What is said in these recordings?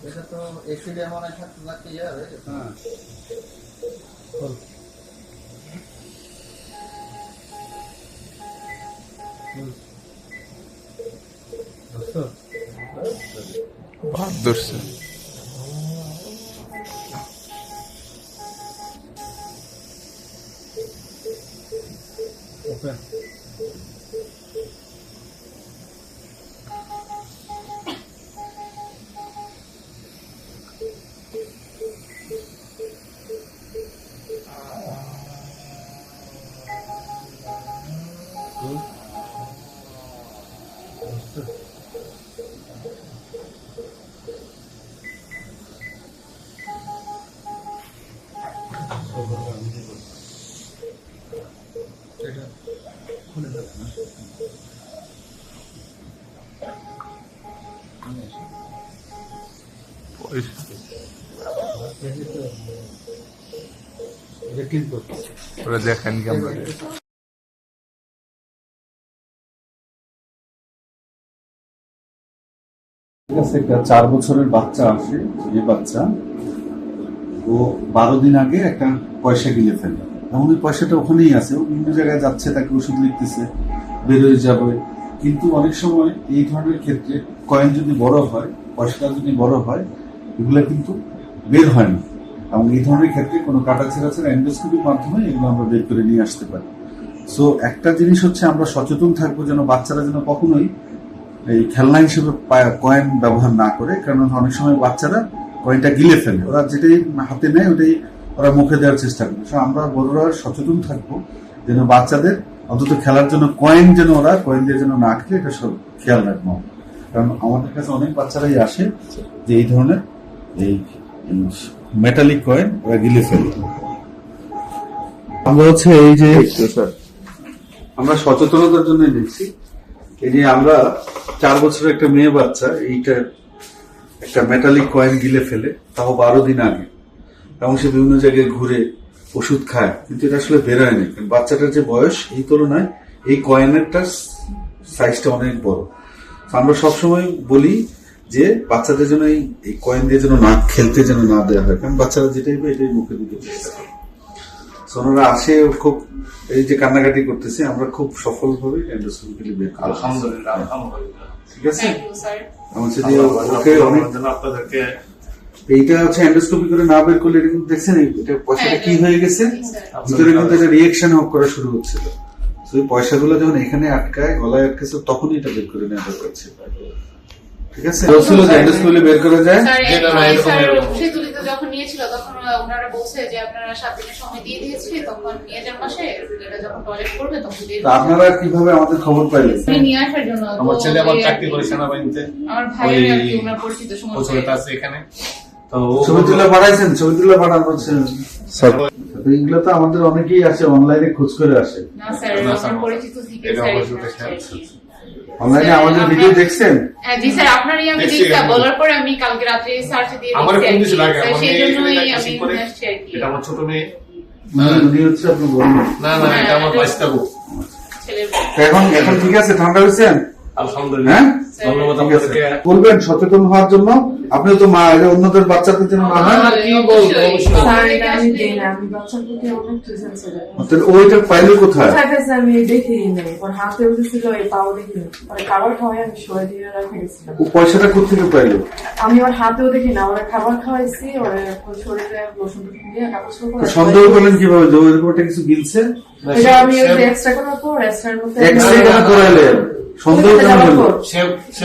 এটা তো এসিডে মনে হয় থাকতে থাকতে ইয়ে হয়ে গেছে। হ্যাঁ ভাত ধরছে। ওপেন এটা খুলে দেবে না এটা ক্লিন করতে ওরা দেখেন কেমন ঠিক আছে। একটা 4 বছরের বাচ্চা আসে, মেয়ে বাচ্চা, ও 12 দিন আগে একটা পয়সা গিলে ফেলে। এমন ওই পয়সাটা ওখানেই আছে, ও বিভিন্ন জায়গায় যাচ্ছে, তাকে ওষুধ লিখতেছে, বেরোয় যাবে। কিন্তু অনেক সময় এই ধরনের ক্ষেত্রে কয়েন যদি বড় হয়, পয়সাটা যদি বড় হয়, এগুলা কিন্তু বের হয় না। এবং এই ধরনের ক্ষেত্রে কোনো কাটাছেড়া ছাড়া এন্ডোস্কোপির মাধ্যমে এগুলো আমরা বের করে নিয়ে আসতে পারি। সো একটা জিনিস হচ্ছে আমরা সচেতন থাকবো যেন বাচ্চারা যেন কখনোই এই খেলনা হিসেবে কয়েন ব্যবহার না করে, কারণ অনেক সময় বাচ্চারা কয়েনটা গিলে ফেলে, ওরা যেটাই হাতে নেয় ওটাই ওরা মুখে দেওয়ার চেষ্টা করে। আমরা বড়রা সচেতন থাকবো যেন বাচ্চাদের অন্তত খেলার জন্য কয়েন যেন ওরা কয়েন দিয়ে যেন না খেলে, এটা সব খেয়াল রাখবো। কারণ আমাদের কাছে অনেক বাচ্চারাই আসে যে এই ধরনের এই মেটালিক কয়েন ওরা গিলে ফেলে। আমরা হচ্ছে এই যে আমরা সচেতনতার জন্য দেখছি, এই যে আমরা 4 বছরের একটা মেয়ে বাচ্চা এইটা একটা মেটালিক কয়েন গিলে ফেলে, তাও 12 দিন আগে, এবং সে বিভিন্ন জায়গায় ঘুরে ওষুধ খায়, কিন্তু এটা আসলে বেরোয় না। কারণ বাচ্চাটার যে বয়স এই তুলনায় এই কয়েনেরটা সাইজটা অনেক বড়। আমরা সবসময় বলি যে বাচ্চাদের জন্য এই কয়েন দিয়ে যেন না খেলতে যেন না দেওয়া হয়, কারণ বাচ্চারা যেটাই এটাই মুখে দিতে চেষ্টা করে। ওনারা আসে খুব এই যে কান্নাকাটি করতেছে, আমরা খুব সফলভাবে এন্ডোস্কোপিক্যালি বের করি। আলহামদুলিল্লাহ। ঠিক আছে। আপনাদেরকে এইটা হচ্ছে এন্ডোস্কোপি করে না বের করলে কিন্তু দেখছেন এটা পয়সাটা কি হয়ে গেছে, ভিতরে কিন্তু একটা রিয়েকশন করা শুরু হচ্ছিল। তো এই পয়সাগুলো যখন এখানে আটকায়, গলায় আটকেছে, তখনই এটা বের করে নেওয়া দরকার ছিল। ঠিক আছে। বলছিল যে এন্ডোস্কোপি বের করা যায়। যখন নিয়েছিল তখন ওনারা বলছে যে আপনারা 7 দিনের সময় দিয়ে দিয়েছে, তখন নিয়ে যান মাসে, এটা যখন টয়লেট করবে তখন দিয়ে দিবেন। আপনারা কিভাবে আমাদের খবর পাইলেন? নিয়ে আসার জন্য আমার ছেলে আমার চাকরি করে সেনাবাহিনীতে, আমার ভাই আর কি ওনার পরিচিত সময় আছে এখানে। তো ছবি তুলে পাঠাইছেন? ছবি তুলে পাঠানো হচ্ছে এইগুলো তো আমাদের অনেকেই আসে, অনলাইনে খোঁজ করে আসে। না স্যার, আমার পরিচিত থেকে অনলাইনে আমাদের ভিডিও দেখছেন? হ্যাঁ জি স্যার, আপনারই আমি দেখছি। দেখতে বলার পরে আমি কালকে রাতে সার্চ দিয়ে আমার কোন কিছু লাগে স্যার, আমার সেই মেয়ে জন্যই এটা আমি কিছু করে, আসছি আর কি। এটা আমার ছোট মেয়ে। উনি হচ্ছে আপনার বড় মেয়ে। না না, এটা আমার বাইস্তা বউ। ছেলের এখন এখন ঠিক আছে? ঠান্ডা হয়েছেন? আলহামদুলিল্লাহ। হ্যাঁ, ধন্যবাদ ঠিক আছে। আপনাদেরকে। বলবেন সচেতন হওয়ার জন্য। আপনি তো মা, অন্যদের বাচ্চাদের জন্য না হয়। কি বলবো, অবশ্যই। স্যার, এটা আমি দেই না, আমি বাচ্চার প্রতি অনেক সেন্সিটিভ। তাহলে ওইটা পাইলে কোথায়? কোথায় পেয়েছে আমি দেখিনি নাই, ওর হাতে উঠেছিল, এই পাও দেখিনি। মানে খাবার খাওয়াই আমি শোয়া দিয়ে রেখে গেছিলাম। ও পয়সাটা কোথেকে পাইলো? আমি ওর হাতেও দেখি না, ওরা খাবার খাওয়াইছি, ওর শরীরে লোশন দিয়ে কাপড় চোপড় পরে- সন্দেহ করলেন কিভাবে যে ওই রকমটা কিছু গিলছে? এটা আমি ওই যে এক্সট্রা করার পর এক্সট্রার মধ্যে এক্সরে কেন করাইলেন? সন্দেহ কেন যাওয়ার করলেন? পর। সে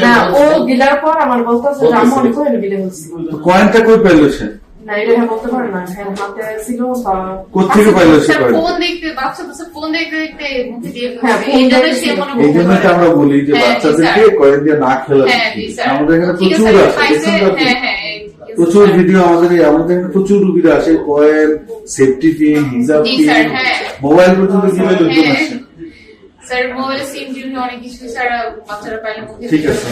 না, ও গিলার পর আমার বলতেছে যে আমি অনেক করে গিলে হচ্ছে। তো কয়েনটা কই পাইলো সে? না, এটা হ্যাঁ বলতে পারে না, হ্যাঁ হাতে ছিল বা কোথেকে পাইলো সে স্যার, কয়েন? ফোন দেখতে বাচ্চা বাচ্চা ফোন দেখতে দেখতে মুখে দিয়ে হ্যাঁ, ফেলছে। ফোন এই জন্য দেখতে সে মনে এই জন্য তো আমরা বলি যে হ্যাঁ, জি, বাচ্চাদেরকে স্যার। কয়েন দিয়ে না খেলা হ্যাঁ জি স্যার, আমাদের এখানে ঠিক প্রচুর আছে, আছে, পাইছে, দেখছেন তো আপনি? হ্যাঁ হ্যাঁ প্রচুর ভিডিও আমাদের এখানে প্রচুর রুগীরা আসে, কয়েন, সেফটি পিন, হিজাব জি পিন, স্যার, হ্যাঁ। মোবাইল পর্যন্ত গিলে লোকজন হ্যাঁ। আসে। স্যার মোবাইলে সিম টিম অনেক কিছু স্যার বাচ্চারা পাইলে মুখে ঠিক দিয়ে আছে।